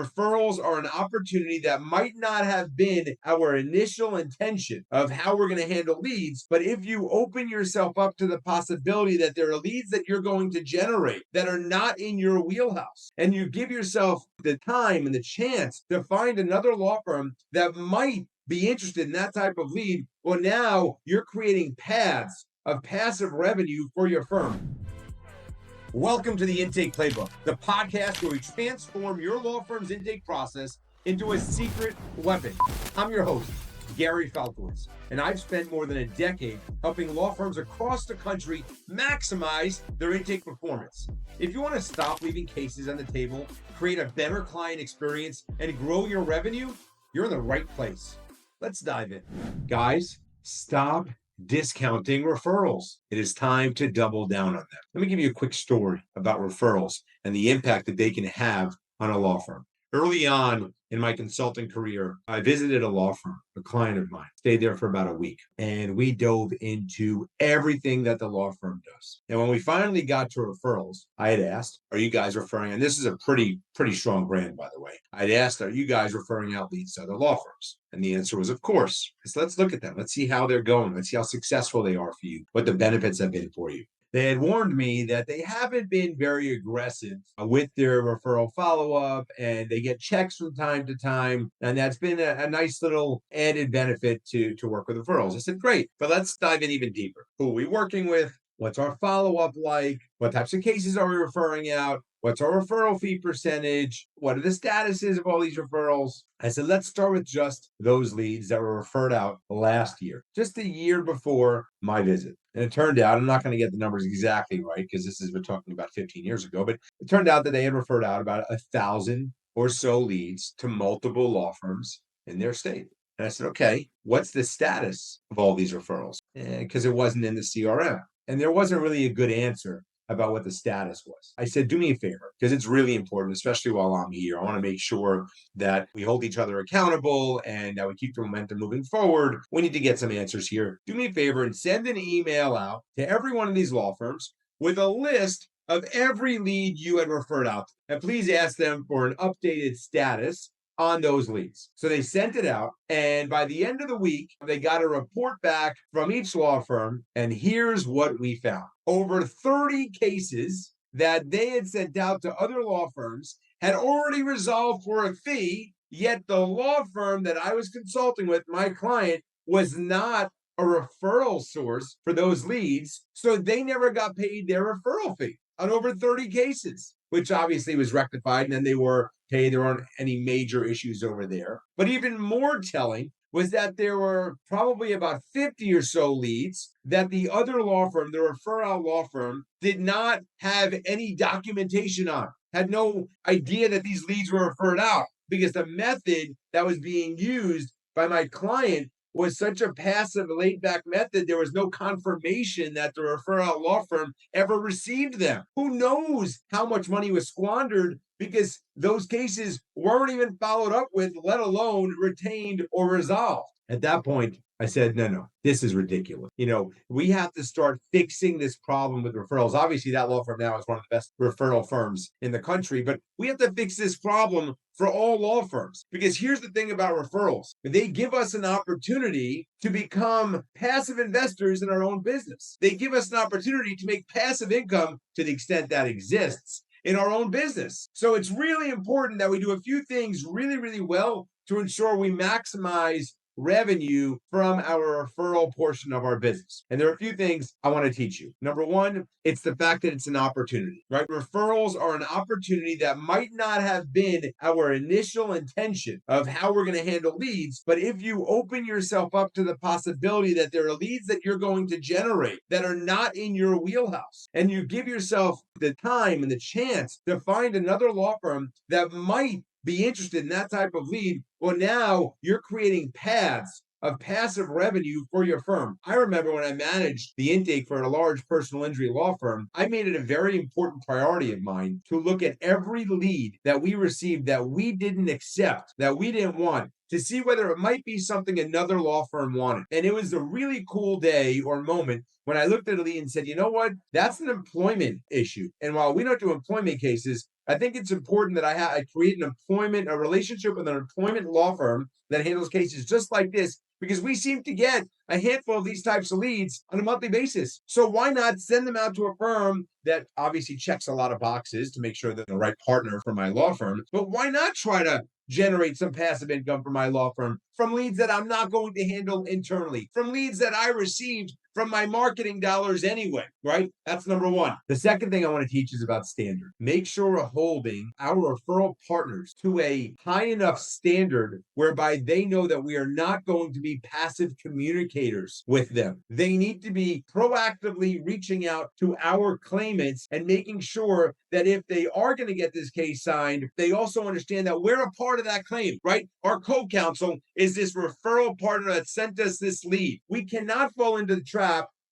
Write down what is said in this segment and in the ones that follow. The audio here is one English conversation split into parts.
Referrals are an opportunity that might not have been our initial intention of how we're going to handle leads. But if you open yourself up to the possibility that there are leads that you're going to generate that are not in your wheelhouse, and you give yourself the time and the chance to find another law firm that might be interested in that type of lead, well, now you're creating paths of passive revenue for your firm. Welcome to the Intake Playbook, the podcast where we transform your law firm's intake process into a secret weapon. I'm your host, Gary Falkowitz, and I've spent more than a decade helping law firms across the country maximize their intake performance. If you want to stop leaving cases on the table, create a better client experience, and grow your revenue, you're in the right place. Let's dive in. Guys, stop discounting referrals. It is time to double down on them. Let me give you a quick story about referrals and the impact that they can have on a law firm. Early on in my consulting career, I visited a law firm, a client of mine, stayed there for about a week, and we dove into everything that the law firm does. And when we finally got to referrals, I had asked, are you guys referring, and this is a pretty strong brand, by the way. I'd asked, are you guys referring out leads to other law firms? And the answer was, of course. So let's look at them. Let's see how they're going. Let's see how successful they are for you, what the benefits have been for you. They had warned me that they haven't been very aggressive with their referral follow-up, and they get checks from time to time. And that's been a nice little added benefit to work with referrals. I said, great, but let's dive in even deeper. Who are we working with? What's our follow-up like? What types of cases are we referring out? What's our referral fee percentage? What are the statuses of all these referrals? I said, let's start with just those leads that were referred out last year, just a year before my visit. And it turned out, I'm not going to get the numbers exactly right because we're talking about 15 years ago, but it turned out that they had referred out about 1,000 or so leads to multiple law firms in their state. And I said, okay, what's the status of all these referrals? Because it wasn't in the CRM. And there wasn't really a good answer about what the status was. I said, do me a favor, because it's really important, especially while I'm here. I want to make sure that we hold each other accountable and that we keep the momentum moving forward. We need to get some answers here. Do me a favor and send an email out to every one of these law firms with a list of every lead you had referred out. And please ask them for an updated status on those leads. So they sent it out, and by the end of the week, they got a report back from each law firm, and here's what we found. Over 30 cases that they had sent out to other law firms had already resolved for a fee, yet the law firm that I was consulting with, my client, was not a referral source for those leads, so they never got paid their referral fee on over 30 cases, which obviously was rectified, and then they were paid. There weren't any major issues over there. But even more telling was that there were probably about 50 or so leads that the other law firm, the referral law firm, did not have any documentation on, had no idea that these leads were referred out, because the method that was being used by my client was such a passive, laid-back method. There was no confirmation that the referral law firm ever received them. Who knows how much money was squandered because those cases weren't even followed up with, let alone retained or resolved. At that point, I said, no, this is ridiculous. We have to start fixing this problem with referrals. Obviously, that law firm now is one of the best referral firms in the country, but we have to fix this problem for all law firms. Because here's the thing about referrals. They give us an opportunity to become passive investors in our own business. They give us an opportunity to make passive income, to the extent that exists, in our own business. So it's really important that we do a few things really, really well to ensure we maximize revenue from our referral portion of our business. And there are a few things I want to teach you. Number one, it's the fact that it's an opportunity, right? Referrals are an opportunity that might not have been our initial intention of how we're going to handle leads. But if you open yourself up to the possibility that there are leads that you're going to generate that are not in your wheelhouse, and you give yourself the time and the chance to find another law firm that might be interested in that type of lead, well, now you're creating paths of passive revenue for your firm. I remember when I managed the intake for a large personal injury law firm, I made it a very important priority of mine to look at every lead that we received that we didn't accept, that we didn't want, to see whether it might be something another law firm wanted. And it was a really cool day or moment when I looked at a lead and said, you know what? That's an employment issue. And while we don't do employment cases, I think it's important that I create a relationship with an employment law firm that handles cases just like this, because we seem to get a handful of these types of leads on a monthly basis. So why not send them out to a firm that obviously checks a lot of boxes to make sure they're the right partner for my law firm? But why not try to generate some passive income for my law firm from leads that I'm not going to handle internally, from leads that I received from my marketing dollars anyway, right? That's number one. The second thing I want to teach is about standard. Make sure we're holding our referral partners to a high enough standard whereby they know that we are not going to be passive communicators with them. They need to be proactively reaching out to our claimants and making sure that if they are going to get this case signed, they also understand that we're a part of that claim, right? Our co-counsel is this referral partner that sent us this lead. We cannot fall into the trap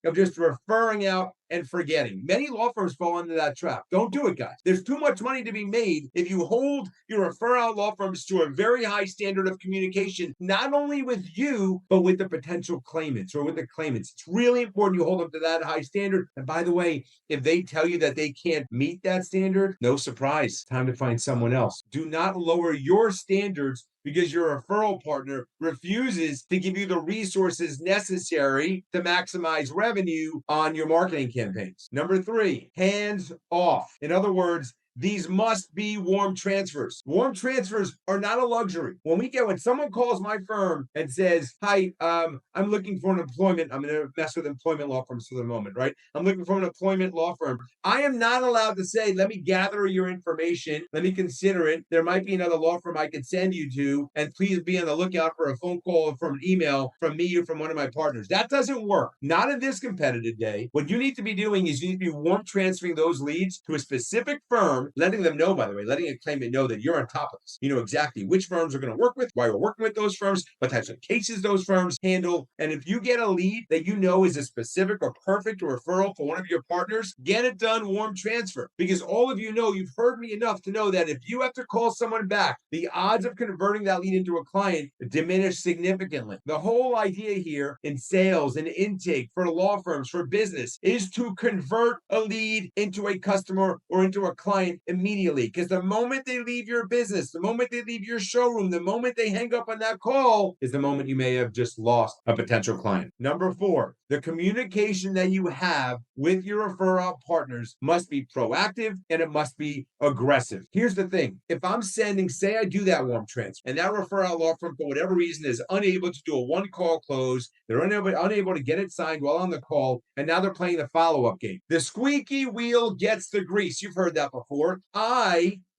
of just referring out and forgetting. Many law firms fall into that trap. Don't do it, guys. There's too much money to be made if you hold your referral law firms to a very high standard of communication, not only with you, but with the potential claimants or with the claimants. It's really important you hold them to that high standard. And by the way, if they tell you that they can't meet that standard, no surprise. Time to find someone else. Do not lower your standards because your referral partner refuses to give you the resources necessary to maximize revenue on your marketing campaigns. Number three, hands off. In other words, these must be warm transfers. Warm transfers are not a luxury. When someone calls my firm and says, hi, I'm looking for an employment, I'm going to mess with employment law firms for the moment, right? I'm looking for an employment law firm. I am not allowed to say, let me gather your information. Let me consider it. There might be another law firm I could send you to, and please be on the lookout for a phone call or from an email from me or from one of my partners. That doesn't work. Not in this competitive day. What you need to be doing is you need to be warm transferring those leads to a specific firm, letting them know, by the way, letting a claimant know that you're on top of this. You know exactly which firms are going to work with, why we're working with those firms, what types of cases those firms handle. And if you get a lead that you know is a specific or perfect referral for one of your partners, get it done warm transfer. Because all of you know, you've heard me enough to know that if you have to call someone back, the odds of converting that lead into a client diminish significantly. The whole idea here in sales and intake for law firms, for business, is to convert a lead into a customer or into a client immediately. Because the moment they leave your business, the moment they leave your showroom, the moment they hang up on that call is the moment you may have just lost a potential client. Number four, the communication that you have with your referral partners must be proactive and it must be aggressive. Here's the thing. If I'm say I do that warm transfer and that referral law firm, for whatever reason, is unable to do a one-call close, they're unable to get it signed while on the call, and now they're playing the follow-up game. The squeaky wheel gets the grease. You've heard that before.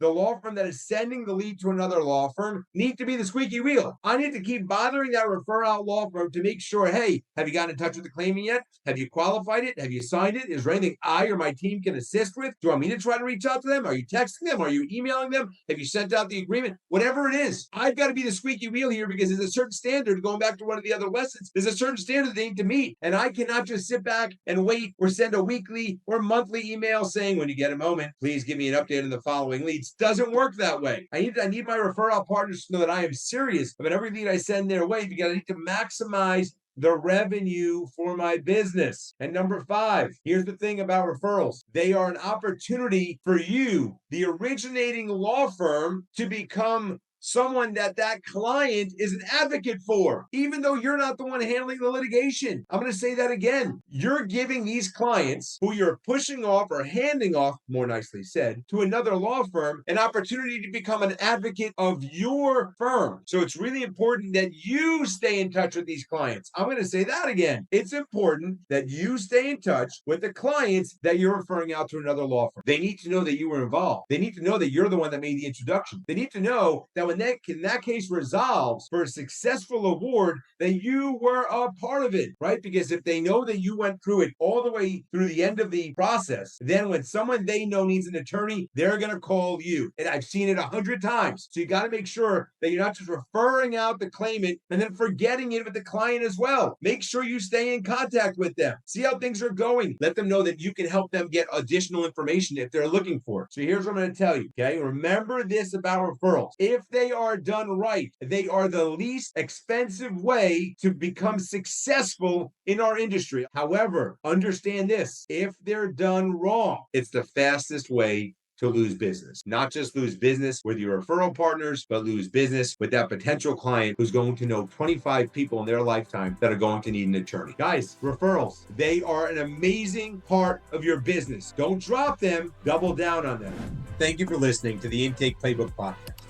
The law firm that is sending the lead to another law firm, need to be the squeaky wheel. I need to keep bothering that referral law firm to make sure, hey, have you gotten in touch with the claimant yet? Have you qualified it? Have you signed it? Is there anything I or my team can assist with? Do you want me to try to reach out to them? Are you texting them? Are you emailing them? Have you sent out the agreement? Whatever it is, I've got to be the squeaky wheel here because there's a certain standard, going back to one of the other lessons, there's a certain standard they need to meet. And I cannot just sit back and wait or send a weekly or monthly email saying, when you get a moment, please give me an update on the following leads. Doesn't work that way. I need my referral partners to know that I am serious about every lead I send their way because I need to maximize the revenue for my business. And number five, here's the thing about referrals. They are an opportunity for you, the originating law firm, to become someone that client is an advocate for, even though you're not the one handling the litigation. I'm going to say that again. You're giving these clients who you're pushing off or handing off, more nicely said, to another law firm, an opportunity to become an advocate of your firm. So it's really important that you stay in touch with these clients. I'm going to say that again. It's important that you stay in touch with the clients that you're referring out to another law firm. They need to know that you were involved. They need to know that you're the one that made the introduction. They need to know that when that case resolves for a successful award, that you were a part of it, right? Because if they know that you went through it all the way through the end of the process, then when someone they know needs an attorney, they're going to call you. And I've seen it 100 times. So you got to make sure that you're not just referring out the claimant and then forgetting it with the client as well. Make sure you stay in contact with them. See how things are going. Let them know that you can help them get additional information if they're looking for it. So here's what I'm going to tell you, okay? Remember this about referrals. If they they are done right, they are the least expensive way to become successful in our industry. However, understand this, if they're done wrong, it's the fastest way to lose business. Not just lose business with your referral partners, but lose business with that potential client who's going to know 25 people in their lifetime that are going to need an attorney. Guys, referrals, they are an amazing part of your business. Don't drop them, double down on them. Thank you for listening to the Intake Playbook podcast.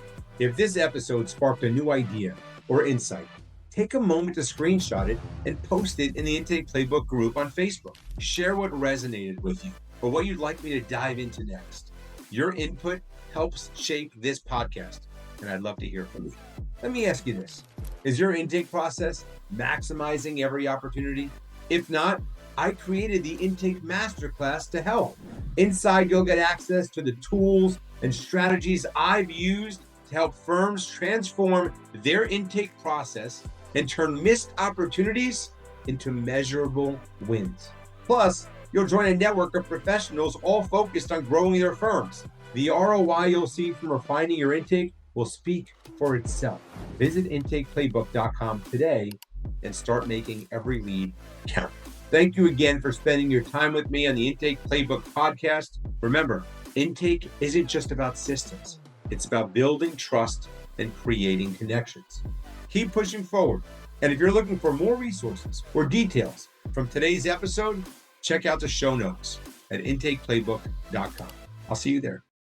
If this episode sparked a new idea or insight, take a moment to screenshot it and post it in the Intake Playbook group on Facebook. Share what resonated with you or what you'd like me to dive into next. Your input helps shape this podcast, and I'd love to hear from you. Let me ask you this. Is your intake process maximizing every opportunity? If not, I created the Intake Masterclass to help. Inside, you'll get access to the tools and strategies I've used to help firms transform their intake process and turn missed opportunities into measurable wins. Plus, you'll join a network of professionals all focused on growing their firms. The ROI you'll see from refining your intake will speak for itself. Visit intakeplaybook.com today and start making every lead count. Thank you again for spending your time with me on the Intake Playbook podcast. Remember, intake isn't just about systems. It's about building trust and creating connections. Keep pushing forward. And if you're looking for more resources or details from today's episode, check out the show notes at intakeplaybook.com. I'll see you there.